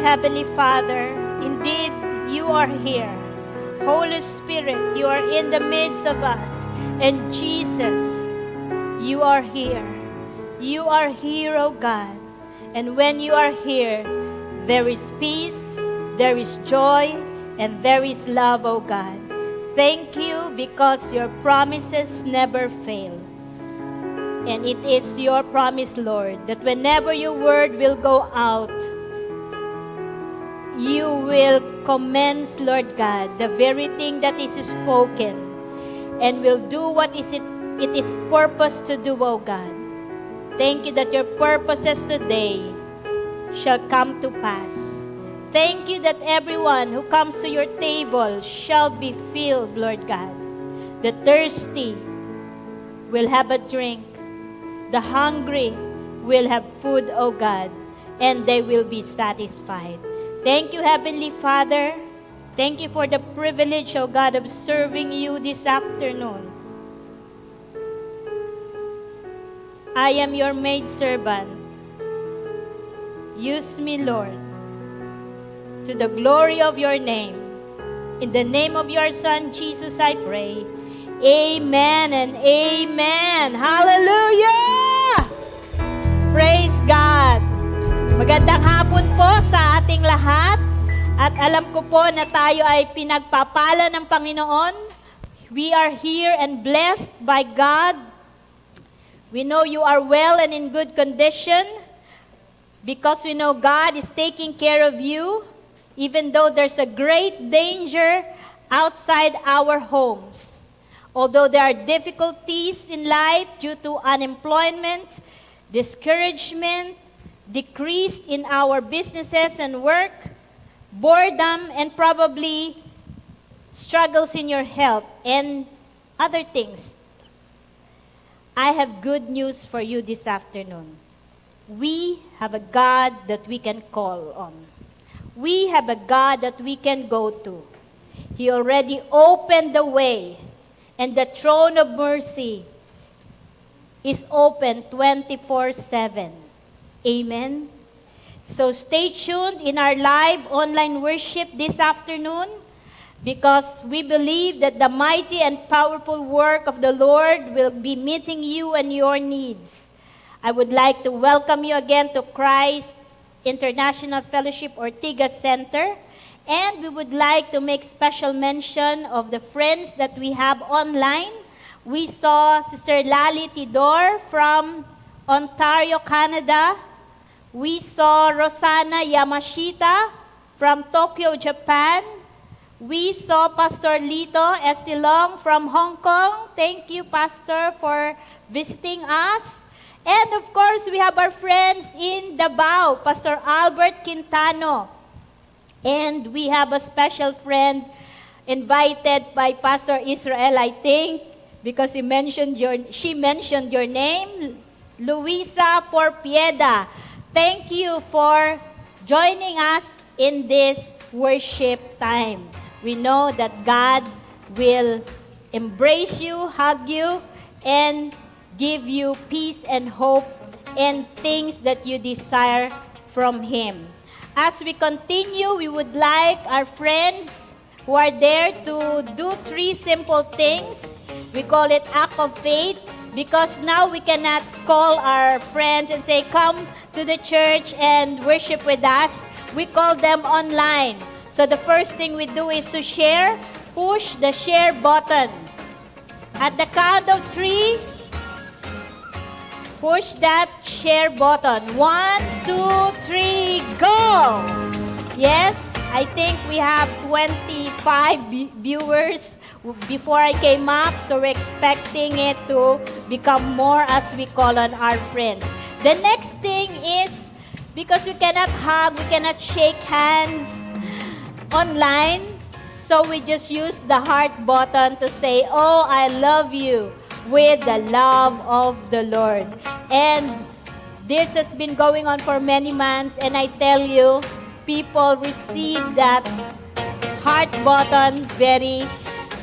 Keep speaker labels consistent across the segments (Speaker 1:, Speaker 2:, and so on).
Speaker 1: Heavenly Father. Indeed, you are here. Holy Spirit, you are in the midst of us. And Jesus, you are here. You are here, O God. And when you are here, there is peace, there is joy, and there is love, O God. Thank you because your promises never fail. And it is your promise, Lord, that whenever your word will go out, you will commence, Lord God, the very thing that is spoken, and will do what it is purpose to do, O God. Thank you that your purposes today shall come to pass. Thank you that everyone who comes to your table shall be filled, Lord God. The thirsty will have a drink. The hungry will have food, O God, and they will be satisfied. Thank you, Heavenly Father. Thank you for the privilege, O God, of serving you this afternoon. I am your maidservant. Use me, Lord, to the glory of your name. In the name of your Son, Jesus, I pray. Amen and amen. Hallelujah! Praise God. Magandang hapon po sa ating lahat. At alam ko po na tayo ay pinagpapala ng Panginoon. We are here and blessed by God. We know you are well and in good condition because we know God is taking care of you, even though there's a great danger outside our homes. Although there are difficulties in life due to unemployment, discouragement, decrease in our businesses and work, boredom, and probably struggles in your health and other things, I have good news for you this afternoon. We have a God that we can call on. We have a God that we can go to. He already opened the way, and the throne of mercy is open 24/7. Amen? So stay tuned in our live online worship this afternoon because we believe that the mighty and powerful work of the Lord will be meeting you and your needs. I would like to welcome you again to Christ International Fellowship Ortigas Center. And we would like to make special mention of the friends that we have online. We saw Sister Lali Tidor from Ontario, Canada. We saw Rosana Yamashita from Tokyo, Japan. We saw Pastor Lito Estilong from Hong Kong. Thank you, Pastor, for visiting us. And of course, we have our friends in Davao, Pastor Albert Quintano. And we have a special friend invited by Pastor Israel, I think, because she mentioned your name, Luisa Porpieda. Thank you for joining us in this worship time. We know that God will embrace you, hug you, and give you peace and hope and things that you desire from Him. As we continue, we would like our friends who are there to do 3 simple things. We call it act of faith because now we cannot call our friends and say, come to the church and worship with us. We call them online. So the first thing we do is to share. Push the share button. At the count of 3, push that share button. 1, 2, 3, go! Yes, I think we have 25 viewers before I came up, so we're expecting it to become more as we call on our friends. The next thing is, because we cannot hug, we cannot shake hands online, so we just use the heart button to say, oh, I love you, with the love of the Lord. And this has been going on for many months, and I tell you, people receive that heart button very,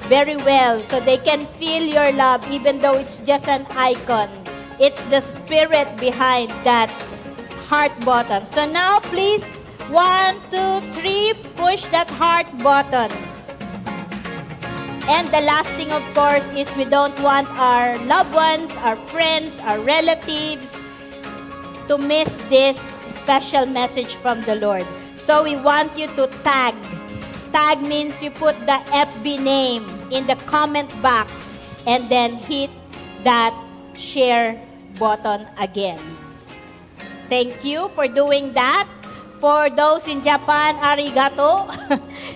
Speaker 1: very well. So they can feel your love, even though it's just an icon. It's the spirit behind that heart button. So now, please 1, 2, 3. Push that heart button. And the last thing, of course, is we don't want our loved ones, our friends, our relatives to miss this special message from the Lord. So we want you to tag. Tag means you put the FB name in the comment box and then hit that share button again. Thank you for doing that. For those in Japan, arigato.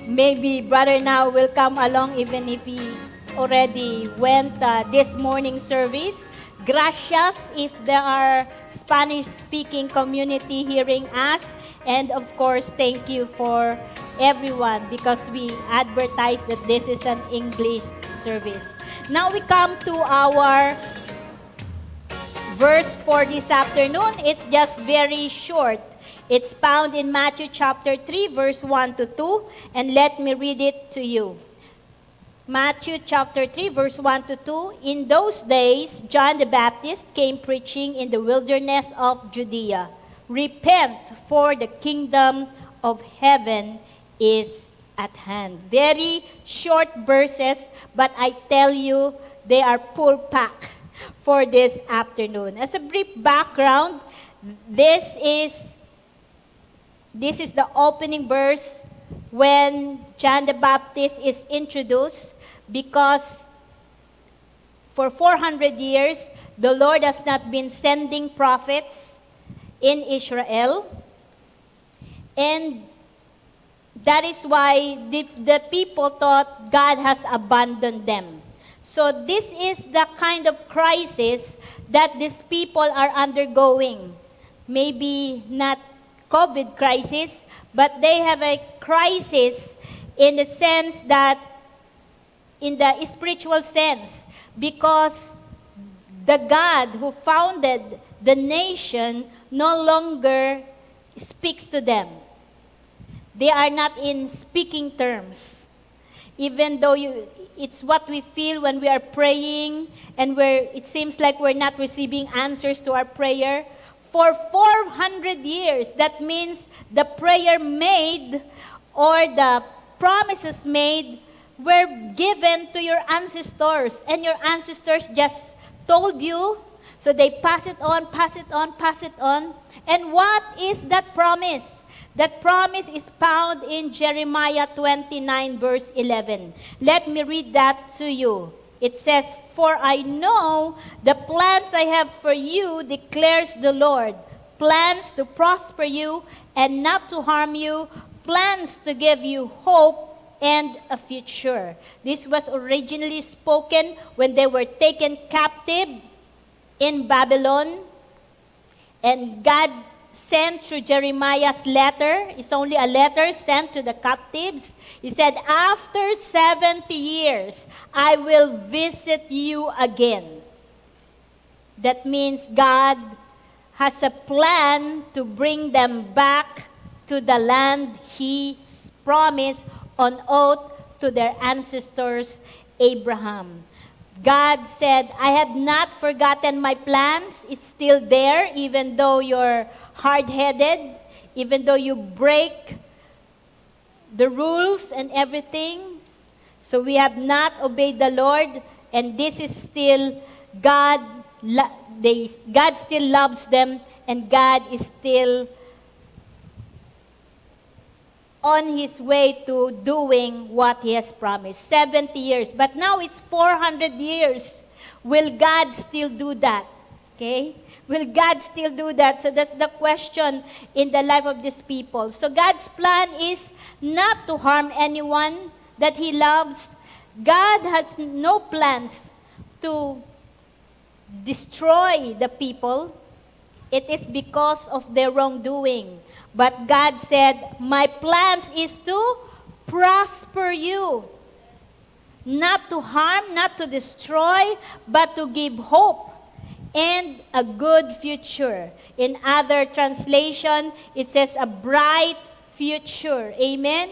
Speaker 1: Maybe Brother Now will come along even if he already went this morning service. Gracias if there are Spanish-speaking community hearing us. And of course, thank you for everyone because we advertise that this is an English service. Now we come to our verse for this afternoon. It's just very short. It's found in Matthew chapter 3, verse 1 to 2. And let me read it to you. Matthew chapter 3, verse 1 to 2. In those days, John the Baptist came preaching in the wilderness of Judea. Repent, for the kingdom of heaven is at hand. Very short verses, but I tell you, they are full pack for this afternoon. As a brief background, this is the opening verse when John the Baptist is introduced, because for 400 years, the Lord has not been sending prophets in Israel. And that is why the people thought God has abandoned them. So this is the kind of crisis that these people are undergoing. Maybe not COVID crisis, but they have a crisis in the sense that, in the spiritual sense, because the God who founded the nation no longer speaks to them. They are not in speaking terms. Even though it's what we feel when we are praying and it seems like we're not receiving answers to our prayer. For 400 years, that means the prayer made or the promises made were given to your ancestors. And your ancestors just told you, so they pass it on, pass it on, pass it on. And what is that promise? That promise is found in Jeremiah 29, verse 11. Let me read that to you. It says, "For I know the plans I have for you, declares the Lord, plans to prosper you and not to harm you, plans to give you hope and a future." This was originally spoken when they were taken captive in Babylon. And God sent through Jeremiah's letter. It's only a letter sent to the captives. He said, "After 70 years, I will visit you again." That means God has a plan to bring them back to the land He promised on oath to their ancestors, Abraham. God said, "I have not forgotten my plans." It's still there, even though you're hard-headed, even though you break the rules and everything. So we have not obeyed the Lord, and this is still God. God still loves them, and God is still on His way to doing what He has promised. 70 years. But now it's 400 years. Will God still do that? Okay? Will God still do that? So that's the question in the life of these people. So God's plan is not to harm anyone that He loves. God has no plans to destroy the people. It is because of their wrongdoing. But God said, "My plans is to prosper you." Not to harm, not to destroy, but to give hope and a good future. In other translation, it says a bright future. Amen?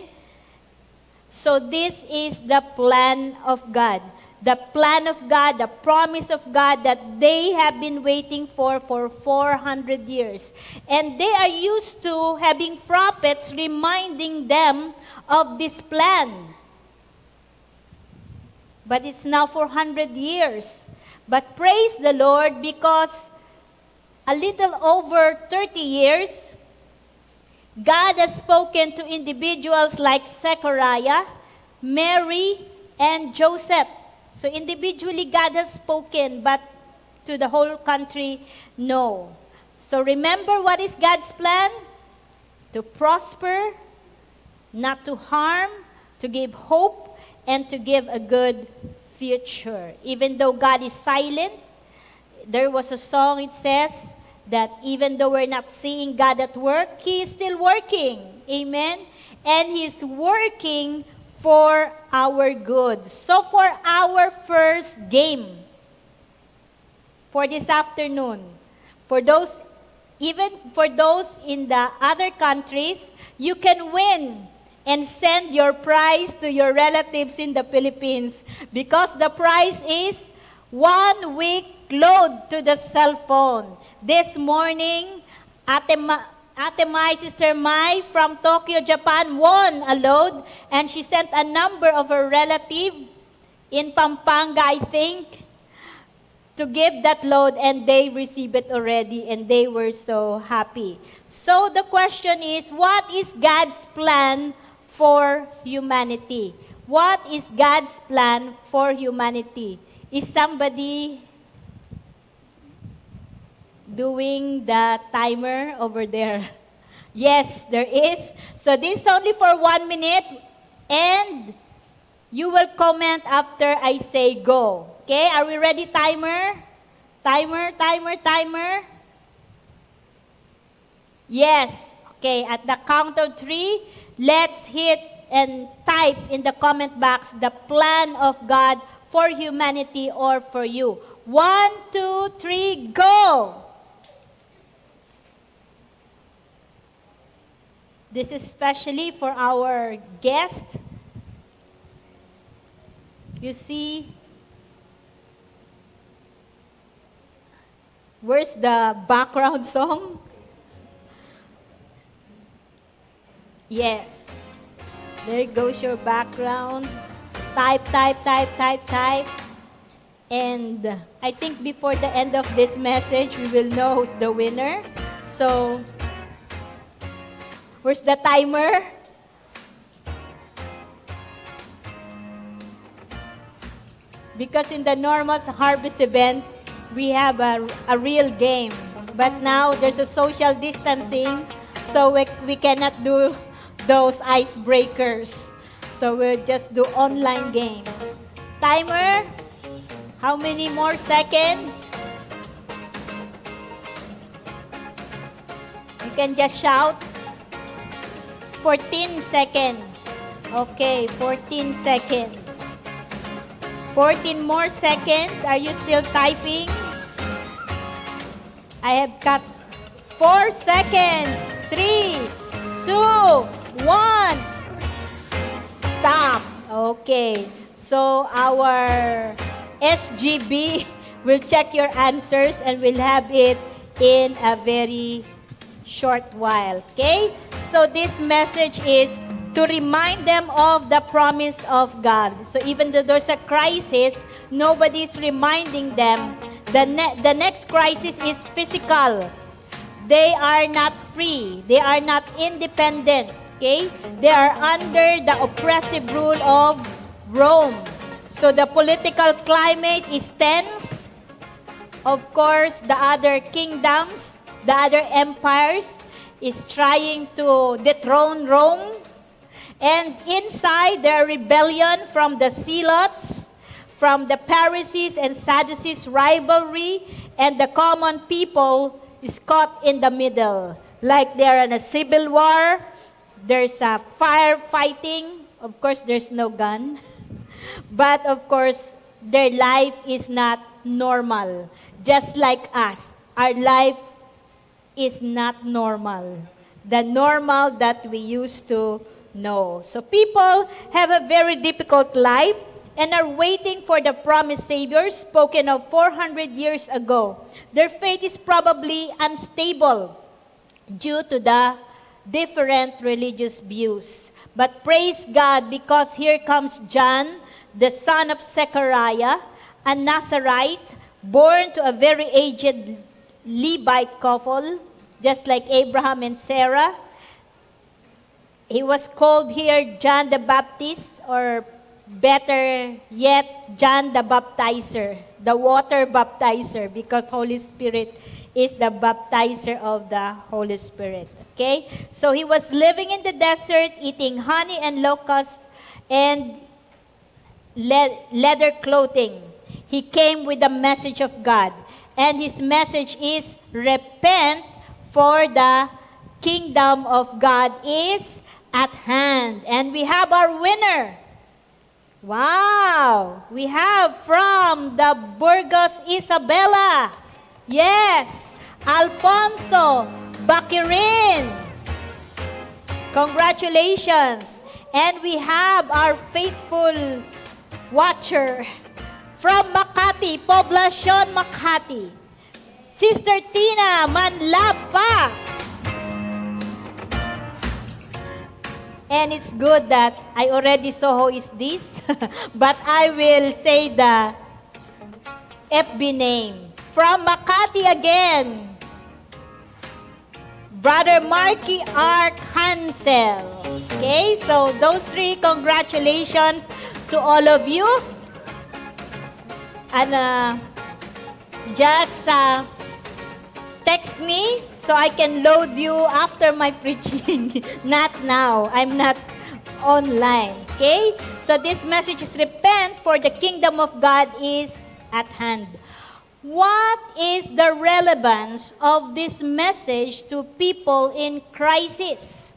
Speaker 1: So this is the plan of God. the plan of God, the promise of God that they have been waiting for 400 years. And they are used to having prophets reminding them of this plan. But it's now 400 years. But praise the Lord, because a little over 30 years, God has spoken to individuals like Zechariah, Mary, and Joseph. So individually, God has spoken, but to the whole country, no. So remember, what is God's plan? To prosper, not to harm, to give hope, and to give a good future. Even though God is silent, there was a song, it says, that even though we're not seeing God at work, He is still working. Amen? And He's working for our good. So for our first game, for this afternoon, for those, even for those in the other countries, you can win and send your prize to your relatives in the Philippines, because the prize is 1 week load to the cell phone. This morning, Ate Mai, Sister Mai from Tokyo, Japan, won a load, and she sent a number of her relative in Pampanga, I think, to give that load, and they received it already, and they were so happy. So the question is, what is God's plan for humanity? What is God's plan for humanity? Is somebody doing the timer over there? Yes, there is. So this is only for 1 minute, and you will comment after I say go. Okay, are we ready, timer? Timer, timer, timer. Yes. Okay, at the count of 3, let's hit and type in the comment box the plan of God for humanity or for you. 1, 2, 3, go! This is especially for our guest. You see, where's the background song? Yes. There goes your background. Type, type, type, type, type. And I think before the end of this message, we will know who's the winner. So, where's the timer? Because in the normal harvest event, we have a real game. But now there's a social distancing, so we cannot do those icebreakers. So we'll just do online games. Timer, how many more seconds? You can just shout. 14 seconds. Okay, 14 seconds. 14 more seconds. Are you still typing? I have cut 4 seconds. 3, 2, 1. Stop. Okay. So our SGB will check your answers and we'll have it in a very short while. Okay? So this message is to remind them of the promise of God. So even though there's a crisis, nobody's reminding them. The next crisis is physical. They are not free. They are not independent. Okay? They are under the oppressive rule of Rome. So the political climate is tense. Of course, the other kingdoms, the other empires is trying to dethrone Rome. And inside, there are rebellion from the Zealots, from the Pharisees and Sadducees rivalry, and the common people is caught in the middle. Like they're in a civil war, there's a firefighting. Of course, there's no gun. But of course, their life is not normal. Just like us, our life is not normal. The normal that we used to know. So people have a very difficult life. and are waiting for the promised Savior spoken of 400 years ago. Their faith is probably unstable due to the different religious views. But praise God, because here comes John, the son of Zechariah, a Nazarite, born to a very aged Levite couple, just like Abraham and Sarah. He was called here John the Baptist, or better yet, John the Baptizer, the water baptizer, because Holy Spirit is the baptizer of the Holy Spirit. Okay? So he was living in the desert, eating honey and locusts and leather clothing. He came with the message of God. And his message is, repent, for the kingdom of God is at hand. And we have our winner. Wow! We have from the Burgos Isabela. Yes! Alfonso Bakirin. Congratulations! And we have our faithful watcher from Makati, Poblacion, Makati, Sister Tina Manlapas. And it's good that I already saw who is this, but I will say the FB name. From Makati again, Brother Marky Ark Hansel. Okay, so those three, congratulations to all of you. And just text me so I can load you after my preaching. Not now. I'm not online. Okay? So this message is, repent, for the kingdom of God is at hand. What is the relevance of this message to people in crisis?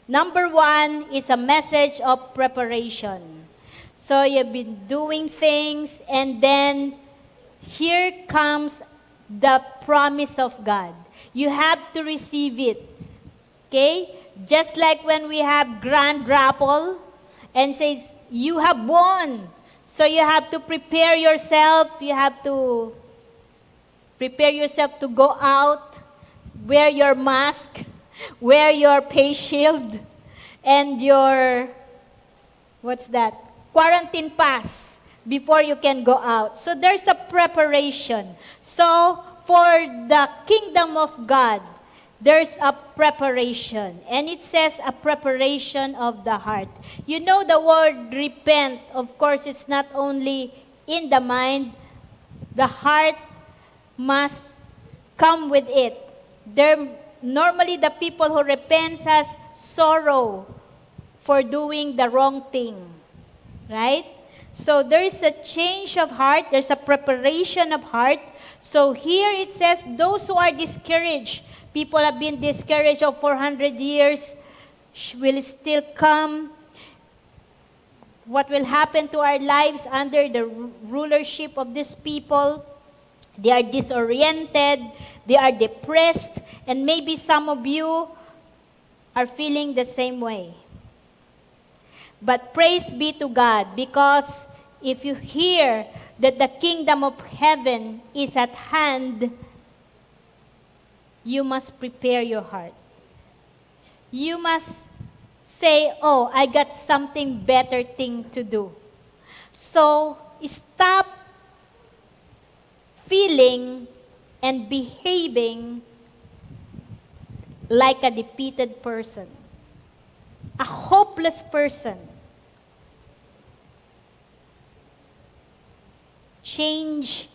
Speaker 1: Number one is a message of preparation. So you've been doing things, and then here comes the promise of God. You have to receive it. Okay? Just like when we have grand raffle and says, you have won. So you have to prepare yourself. You have to prepare yourself to go out, wear your mask, wear your face shield, and your, what's that? Quarantine pass before you can go out. So there's a preparation. So for the kingdom of God, there's a preparation. And it says a preparation of the heart. You know the word repent, of course, it's not only in the mind. The heart must come with it. Normally the people who repent has sorrow for doing the wrong thing. Right? So there's a change of heart. There's a preparation of heart. So here it says, those who are discouraged, people have been discouraged of 400 years, will still come. What will happen to our lives under the rulership of these people? They are disoriented. They are depressed. And maybe some of you are feeling the same way. But praise be to God, because if you hear that the kingdom of heaven is at hand, you must prepare your heart. You must say, oh, I got something better thing to do. So stop feeling and behaving like a defeated person, a hopeless person. Change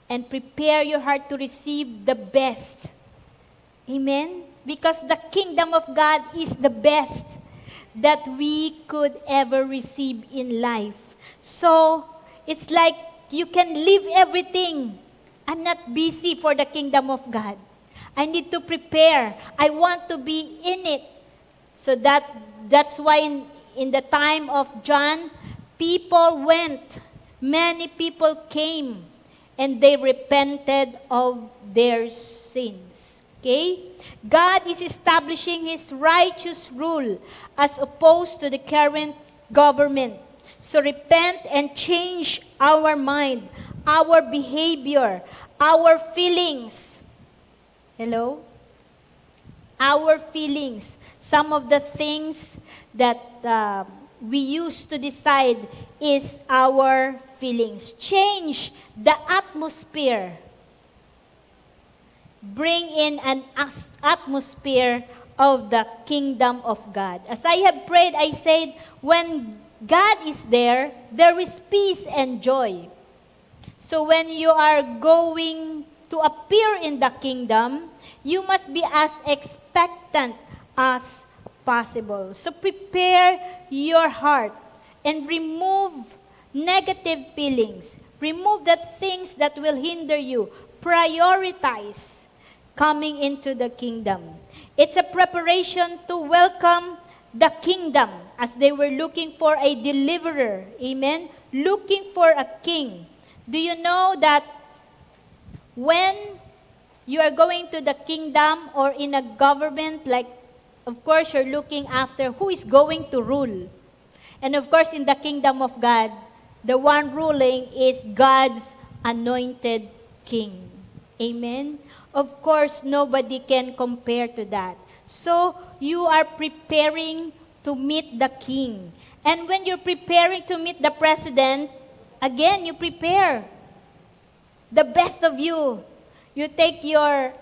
Speaker 1: and prepare your heart to receive the best. Amen? Because the kingdom of God is the best that we could ever receive in life. So, it's like you can leave everything. I'm not busy for the kingdom of God. I need to prepare. I want to be in it. So that's why in the time of John, people went. Many people came and they repented of their sins. Okay? God is establishing His righteous rule as opposed to the current government. So repent and change our mind, our behavior, our feelings. Hello? Our feelings. Some of the things that we use to decide is our feelings. Change the atmosphere. Bring in an atmosphere of the kingdom of God. As I have prayed, I said, when God is there, there is peace and joy. So when you are going to appear in the kingdom, you must be as expectant as possible. So prepare your heart and remove negative feelings. Remove the things that will hinder you. Prioritize coming into the kingdom. It's a preparation to welcome the kingdom as they were looking for a deliverer. Amen? Looking for a king. Do you know that when you are going to the kingdom or in a government, like, of course, you're looking after who is going to rule. And of course, in the kingdom of God, the one ruling is God's anointed king. Amen? Of course, nobody can compare to that. So, you are preparing to meet the king. And when you're preparing to meet the president, again, you prepare the best of you. You take the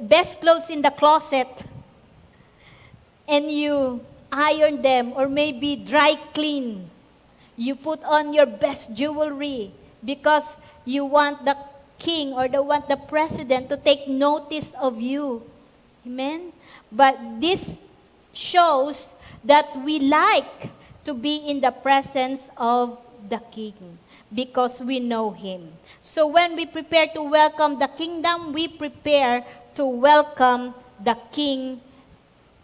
Speaker 1: best clothes in the closet and you iron them or maybe dry clean. You put on your best jewelry because you want the king or want the president to take notice of you. Amen? But this shows that we like to be in the presence of the king because we know him. So when we prepare to welcome the kingdom, we prepare to welcome the king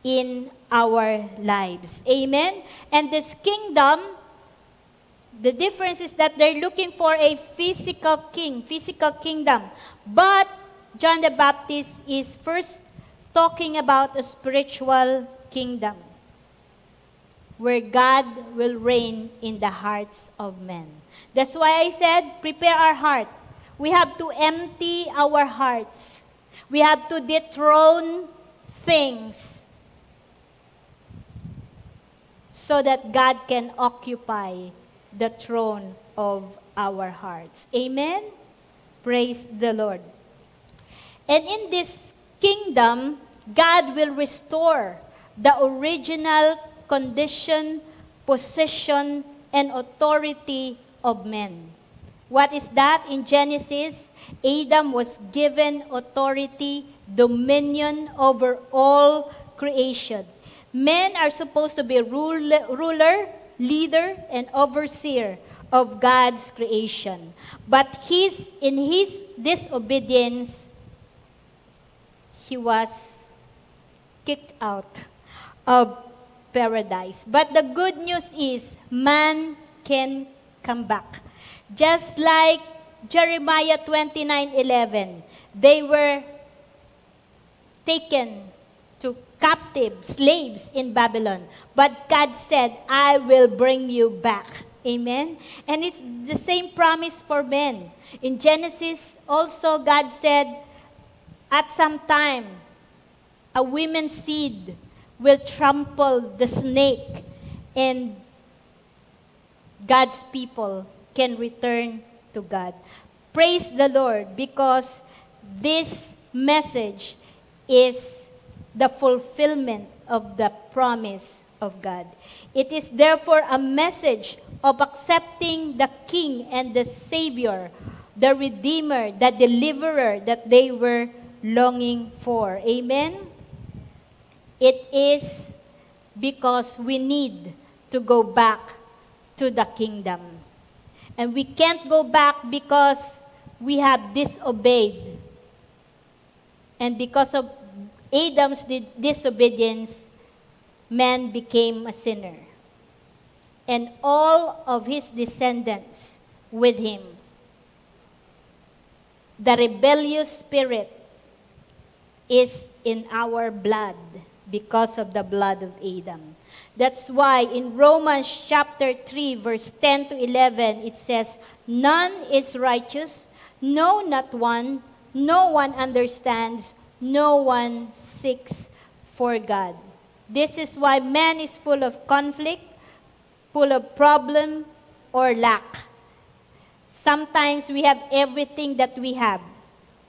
Speaker 1: in our lives. Amen? And this kingdom, the difference is that they're looking for a physical king, physical kingdom. But John the Baptist is first talking about a spiritual kingdom where God will reign in the hearts of men. That's why I said, prepare our heart. We have to empty our hearts. We have to dethrone things so that God can occupy the throne of our hearts. Amen? Praise the Lord. And in this kingdom, God will restore the original condition, position, and authority of men. What is that? In Genesis, Adam was given authority, dominion over all creation. Men are supposed to be ruler, leader, and overseer of God's creation. But in his disobedience, he was kicked out of paradise. But the good news is, man can come back. Just like Jeremiah 29:11, they were taken to captive, slaves in Babylon. But God said, I will bring you back. Amen? And it's the same promise for men. In Genesis, also God said, at some time, a woman's seed will trample the snake, and God's people can return to God. Praise the Lord, because this message is the fulfillment of the promise of God. It is therefore a message of accepting the King and the Savior, the Redeemer, the Deliverer that they were longing for. Amen? It is because we need to go back to the kingdom. And we can't go back because we have disobeyed. And because of Adam's disobedience, man became a sinner. And all of his descendants with him. The rebellious spirit is in our blood because of the blood of Adam. That's why in Romans chapter 3, verse 10 to 11, it says, "None is righteous, no, not one. No one understands, no one seeks for God." This is why man is full of conflict, full of problem or lack. Sometimes we have everything that we have,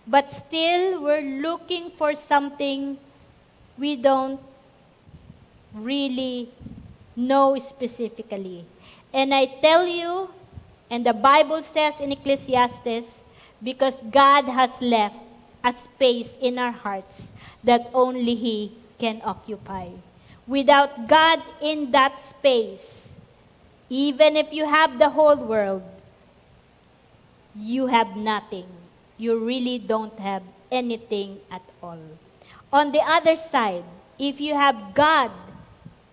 Speaker 1: but still we're looking for something we don't really know specifically. And I tell you, and the Bible says in Ecclesiastes, because God has left a space in our hearts that only He can occupy. Without God in that space, even if you have the whole world, you have nothing. You really don't have anything at all. On the other side, if you have God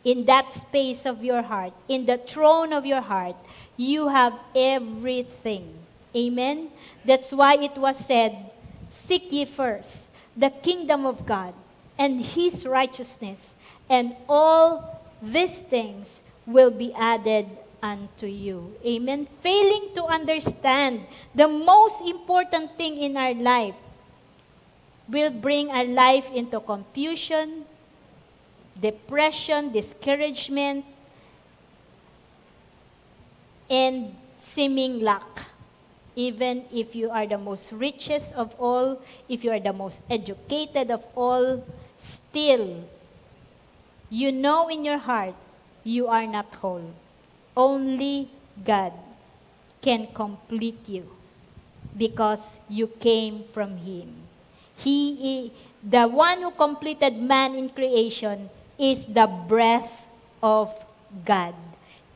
Speaker 1: in that space of your heart, in the throne of your heart, you have everything. Amen? That's why it was said, "Seek ye first the kingdom of God and His righteousness, and all these things will be added unto you." Amen? Failing to understand the most important thing in our life will bring our life into confusion, depression, discouragement, and seeming lack. Even if you are the most richest of all, if you are the most educated of all, still, you know in your heart, you are not whole. Only God can complete you because you came from Him. The one who completed man in creation is the breath of God.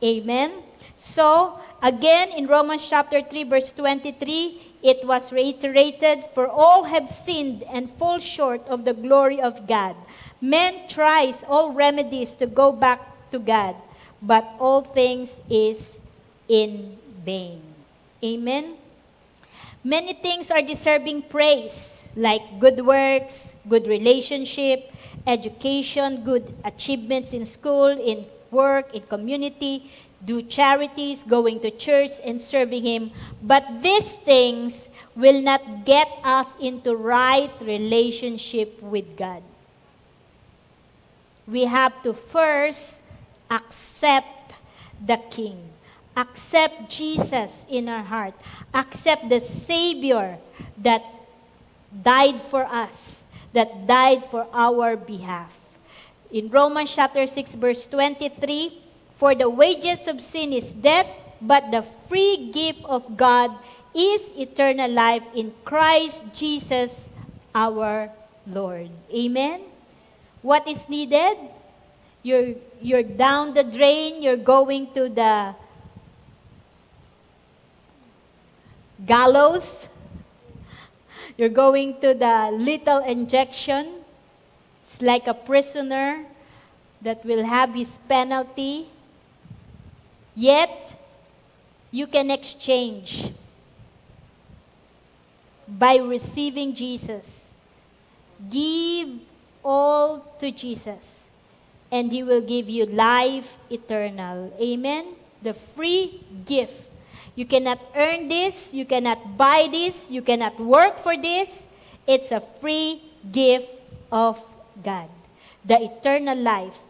Speaker 1: Amen? So, again, in Romans chapter 3, verse 23, it was reiterated, "For all have sinned and fall short of the glory of God." Man tries all remedies to go back to God, but all things is in vain. Amen? Many things are deserving praise, like good works, good relationship, education, good achievements in school, in work, in community, do charities, going to church, and serving Him. But these things will not get us into right relationship with God. We have to first accept the King. Accept Jesus in our heart. Accept the Savior that died for us, that died for our behalf. In Romans chapter 6, verse 23, "For the wages of sin is death, but the free gift of God is eternal life in Christ Jesus our Lord." Amen? What is needed? You're down the drain, you're going to the gallows, you're going to the lethal injection. It's like a prisoner that will have his penalty. Yet, you can exchange by receiving Jesus. Give all to Jesus, and He will give you life eternal. Amen? The free gift. You cannot earn this, you cannot buy this, you cannot work for this. It's a free gift of God. The eternal life,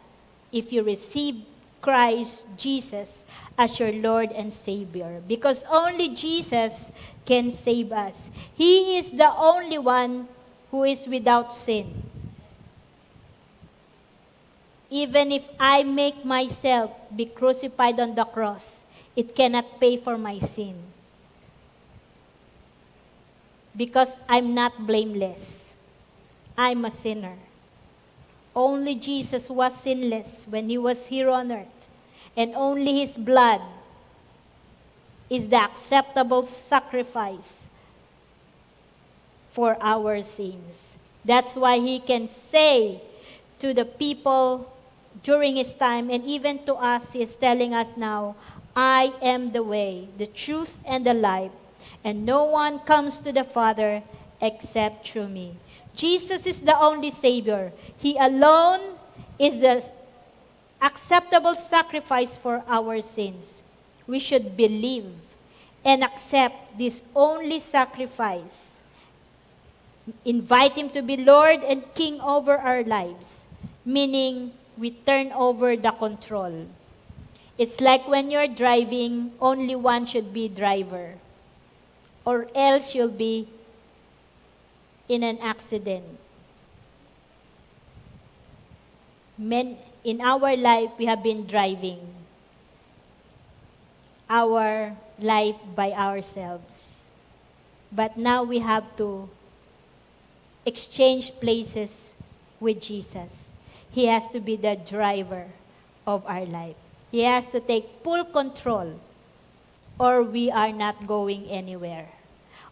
Speaker 1: if you receive Christ Jesus as your Lord and Savior. Because only Jesus can save us. He is the only one who is without sin. Even if I make myself be crucified on the cross, it cannot pay for my sin. Because I'm not blameless. I'm a sinner. Only Jesus was sinless when He was here on earth. And only His blood is the acceptable sacrifice for our sins. That's why He can say to the people during His time, and even to us, He is telling us now, "I am the way, the truth, and the life, and no one comes to the Father except through me." Jesus is the only Savior. He alone is the acceptable sacrifice for our sins. We should believe and accept this only sacrifice. Invite Him to be Lord and King over our lives, meaning we turn over the control. It's like when you're driving, only one should be driver, or else you'll be in an accident. In our life, we have been driving our life by ourselves. But now we have to exchange places with Jesus. He has to be the driver of our life. He has to take full control, or we are not going anywhere,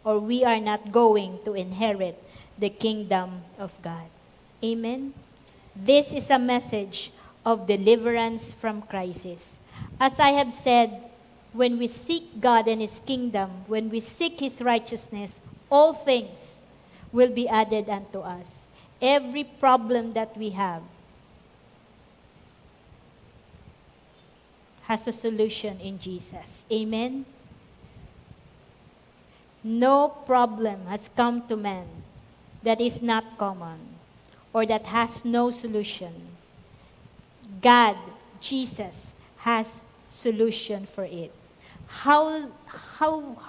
Speaker 1: or we are not going to inherit the kingdom of God. Amen? This is a message of deliverance from crisis. As I have said, when we seek God and His kingdom, when we seek His righteousness, all things will be added unto us. Every problem that we have has a solution in Jesus. Amen? No problem has come to man that is not common or that has no solution. God, Jesus, has solution for it. How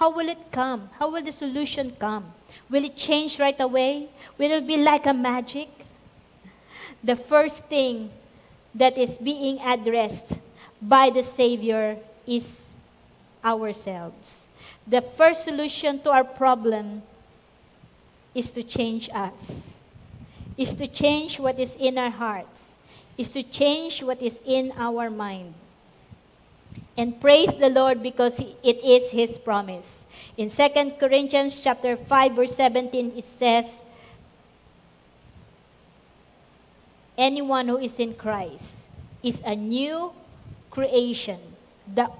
Speaker 1: will it come? How will the solution come? Will it change right away? Will it be like a magic? The first thing that is being addressed by the Savior is ourselves. The first solution to our problem is to change us, is to change what is in our hearts, is to change what is in our mind. And praise the Lord because it is His promise. In 2 Corinthians chapter 5, verse 17, it says, anyone who is in Christ is a new creation. The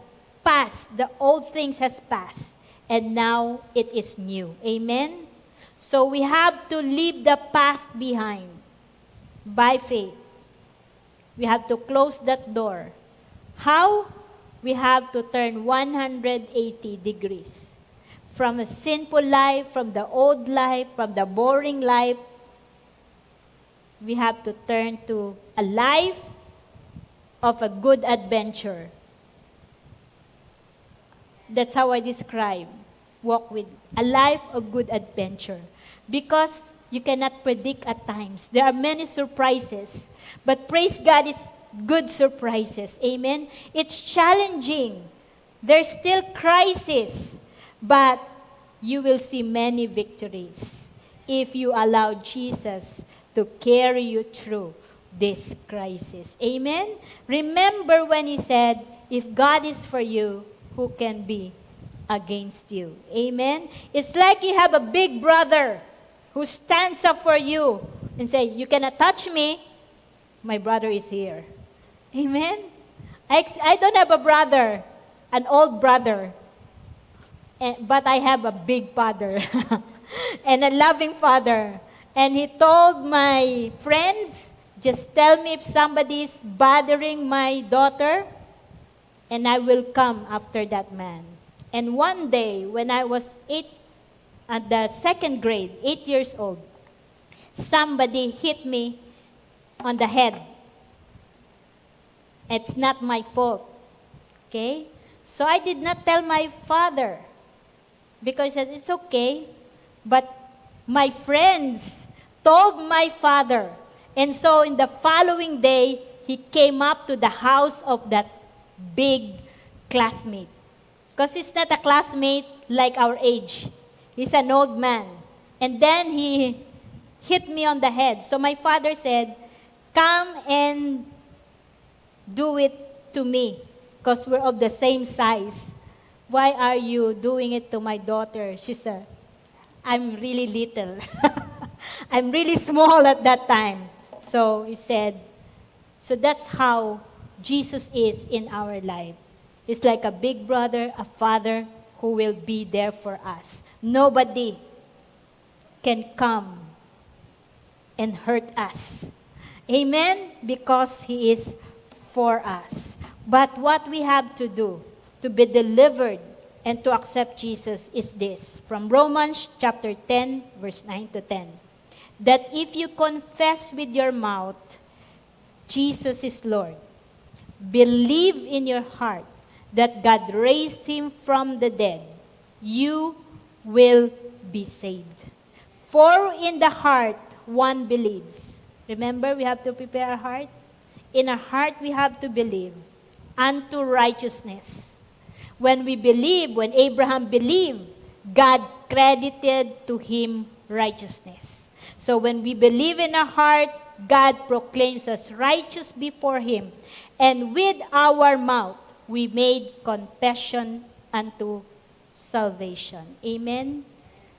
Speaker 1: past, the old things has passed, and now it is new. Amen? So we have to leave the past behind by faith. We have to close that door. How? We have to turn 180 degrees. From a sinful life, from the old life, from the boring life, we have to turn to a life of a good adventure. That's how I describe walk with a life of good adventure. Because you cannot predict at times. There are many surprises. But praise God, it's good surprises. Amen? It's challenging. There's still crisis. But you will see many victories if you allow Jesus to carry you through this crisis. Amen? Remember when He said, if God is for you, who can be against you? Amen? It's like you have a big brother who stands up for you and say, you cannot touch me. My brother is here. Amen? I don't have a brother, an old brother, but I have a big father and a loving father. And he told my friends, just tell me if somebody is bothering my daughter, and I will come after that man. And one day, when I was at the second grade, 8 years old, somebody hit me on the head. It's not my fault. Okay? So I did not tell my father because he said, it's okay. But my friends told my father. And so in the following day, he came up to the house of that big classmate. Because he's not a classmate like our age. He's an old man. And then he hit me on the head. So my father said, come and do it to me because we're of the same size. Why are you doing it to my daughter? She said, I'm really little. I'm really small at that time. So he said, so that's how Jesus is in our life. He's like a big brother, a father who will be there for us. Nobody can come and hurt us. Amen? Because He is for us. But what we have to do to be delivered and to accept Jesus is this. From Romans chapter 10, verse 9 to 10. That if you confess with your mouth, Jesus is Lord, believe in your heart that God raised him from the dead, you will be saved. For in the heart one believes. Remember, we have to prepare our heart. In our heart we have to believe unto righteousness. When we believe, when Abraham believed, God credited to him righteousness. So when we believe in our heart, God proclaims us righteous before him. And with our mouth, we made confession unto salvation. Amen?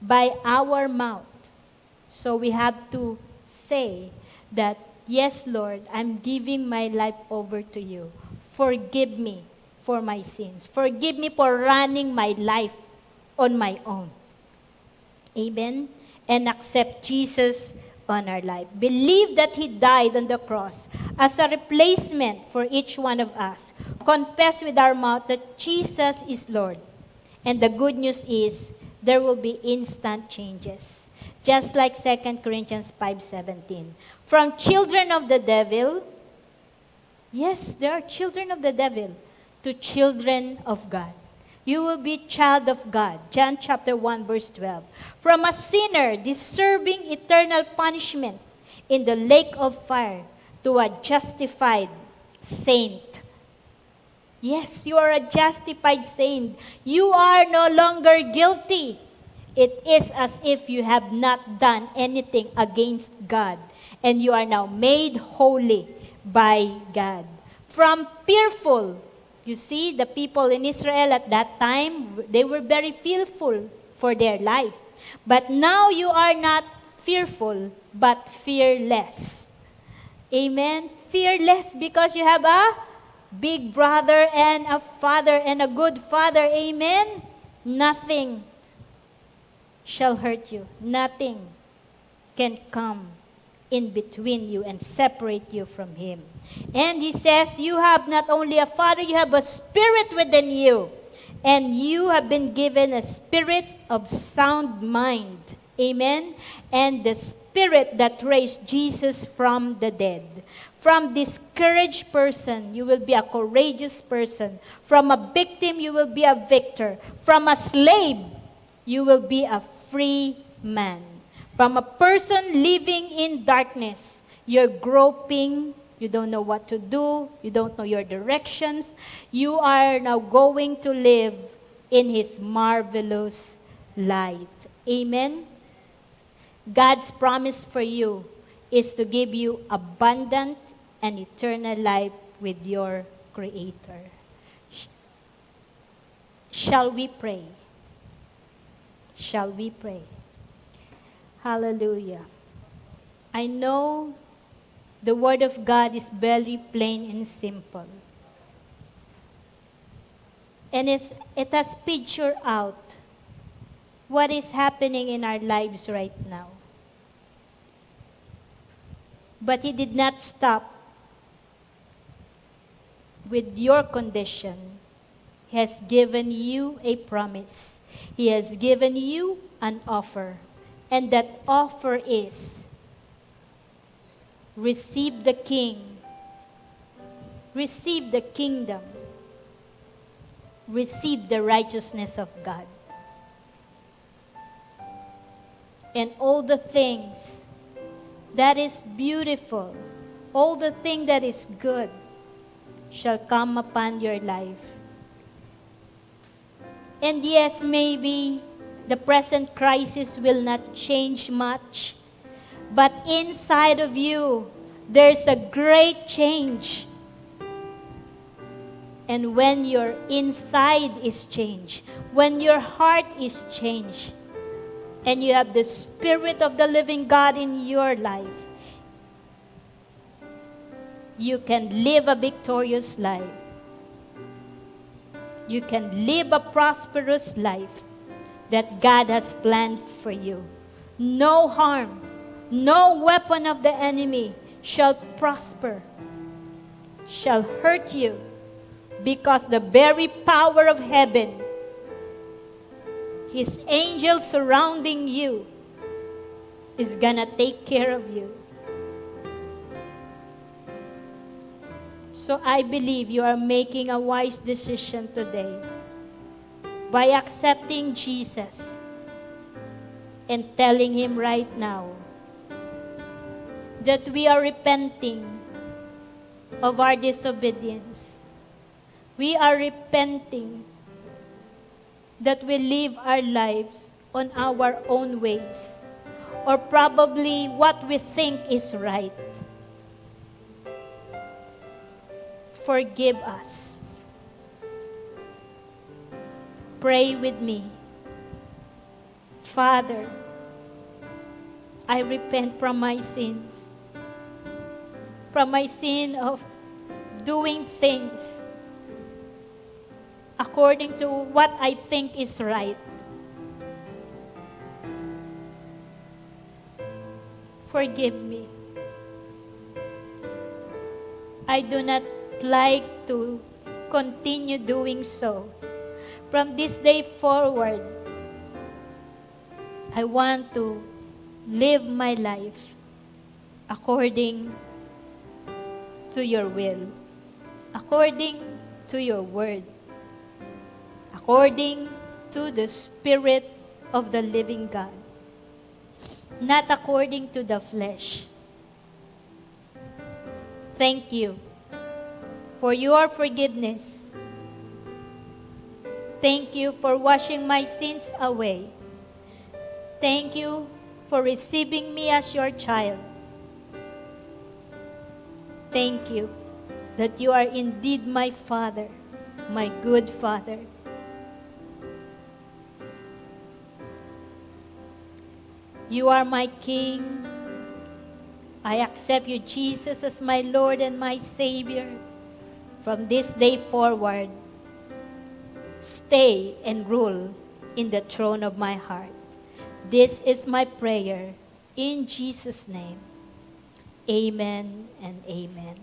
Speaker 1: By our mouth. So we have to say that, yes, Lord, I'm giving my life over to you. Forgive me for my sins. Forgive me for running my life on my own. Amen? And accept Jesus on our life. Believe that he died on the cross as a replacement for each one of us. Confess with our mouth that Jesus is Lord. And the good news is there will be instant changes. Just like 2 Corinthians 5:17. From children of the devil, yes, there are children of the devil, to children of God. You will be child of God. John chapter 1 verse 12. From a sinner deserving eternal punishment in the lake of fire to a justified saint. Yes, you are a justified saint. You are no longer guilty. It is as if you have not done anything against God, and you are now made holy by God. From fearful, you see, the people in Israel at that time, they were very fearful for their life. But now you are not fearful, but fearless. Amen? Fearless because you have a big brother and a father and a good father. Amen? Nothing shall hurt you. Nothing can come in between you and separate you from him. And he says, you have not only a father, you have a spirit within you. And you have been given a spirit of sound mind. Amen? And the spirit that raised Jesus from the dead. From discouraged person, you will be a courageous person. From a victim, you will be a victor. From a slave, you will be a free man. From a person living in darkness, you're groping, you don't know what to do, you don't know your directions. You are now going to live in his marvelous light. Amen? God's promise for you is to give you abundant and eternal life with your Creator. Shall we pray? Shall we pray? Hallelujah. I know the Word of God is very plain and simple. And it has pictured out what is happening in our lives right now. But He did not stop with your condition. He has given you a promise. He has given you an offer. And that offer is, receive the King. Receive the kingdom. Receive the righteousness of God. And all the things that is beautiful, all the thing that is good shall come upon your life. And yes, maybe the present crisis will not change much, but inside of you, there's a great change. And when your inside is changed, when your heart is changed, and you have the Spirit of the living God in your life, you can live a victorious life. You can live a prosperous life that God has planned for you. No harm, no weapon of the enemy shall prosper shall hurt you, because the very power of heaven, His angels surrounding you, is gonna take care of you. So I believe you are making a wise decision today by accepting Jesus and telling Him right now that we are repenting of our disobedience. We are repenting that we live our lives on our own ways, or probably what we think is right. Forgive us. Pray with me. Father, I repent from my sins, from my sin of doing things according to what I think is right. Forgive me. I do not like to continue doing so. From this day forward, I want to live my life according to your will, according to your word, according to the Spirit of the living God, not according to the flesh. Thank you for your forgiveness. Thank you for washing my sins away. Thank you for receiving me as your child. Thank you that you are indeed my Father, my good Father. You are my King. I accept you, Jesus, as my Lord and my Savior. From this day forward, stay and rule in the throne of my heart. This is my prayer in Jesus' name. Amen and amen.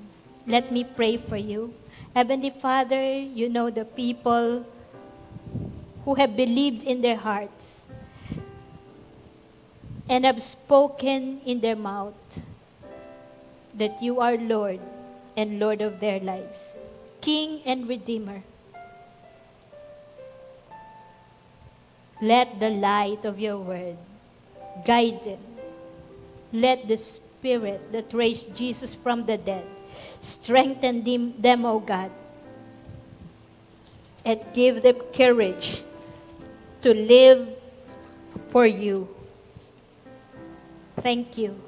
Speaker 1: Let me pray for you. Heavenly Father, you know the people who have believed in their hearts and have spoken in their mouth that you are Lord and Lord of their lives, King and Redeemer. Let the light of your word guide them. Let the Spirit that raised Jesus from the dead strengthen them, O God, and give them courage to live for you. Thank you,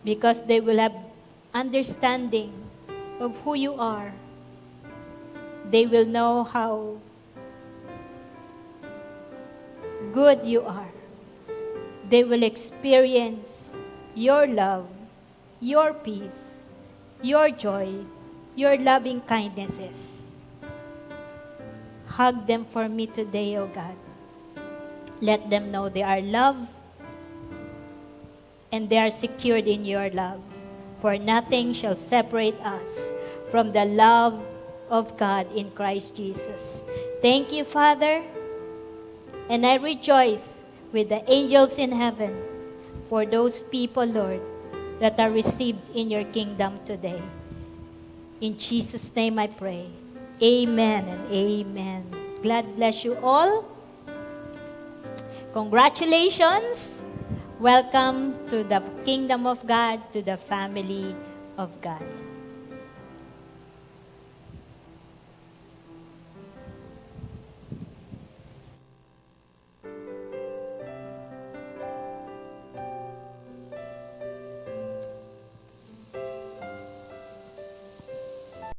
Speaker 1: because they will have understanding of who you are. They will know how good you are. They will experience your love, your peace, your joy, your loving kindnesses. Hug them for me today, O God. Let them know they are loved and they are secured in your love. For nothing shall separate us from the love of God in Christ Jesus. Thank you, Father. And I rejoice with the angels in heaven for those people, Lord, that are received in your kingdom today. In Jesus' name I pray. Amen and amen. God bless you all. Congratulations. Welcome to the kingdom of God, to the family of God.